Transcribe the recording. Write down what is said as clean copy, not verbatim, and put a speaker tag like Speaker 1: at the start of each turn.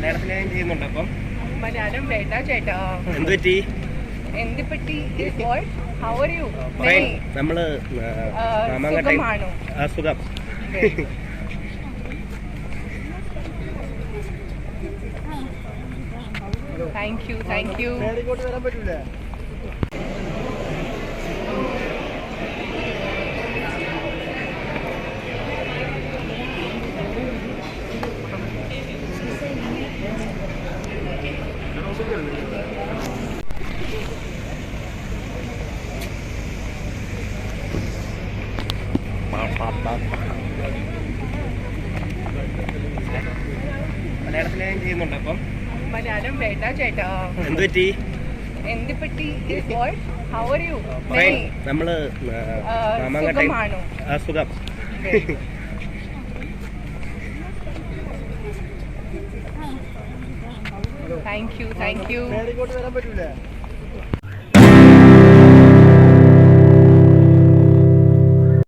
Speaker 1: മലയാളത്തിൽ ഞാൻ ചെയ്യുന്നുണ്ട്. അപ്പം
Speaker 2: മലയാളം വേണ്ട ചേട്ടാ.
Speaker 1: എന്ത് പറ്റി?
Speaker 2: എന്തിപ്പറ്റി? How are you?
Speaker 1: നമ്മള്
Speaker 2: സുഖമാണോ?
Speaker 1: സുഖം.
Speaker 2: Thank you thank you.
Speaker 3: വരാൻ പറ്റൂലേ?
Speaker 1: മലയാളത്തിൽ ഞാൻ ചെയ്യുന്നുണ്ട്. അപ്പം
Speaker 2: മലയാളം വേണ്ട ചേട്ടാ.
Speaker 1: എന്ത് പറ്റി?
Speaker 2: എന്തിപ്പറ്റി? How are you?
Speaker 1: നമ്മള്
Speaker 2: സുഖമാണോ?
Speaker 1: സുഖം.
Speaker 2: Thank you thank you.
Speaker 3: വരാൻ പറ്റൂലേ?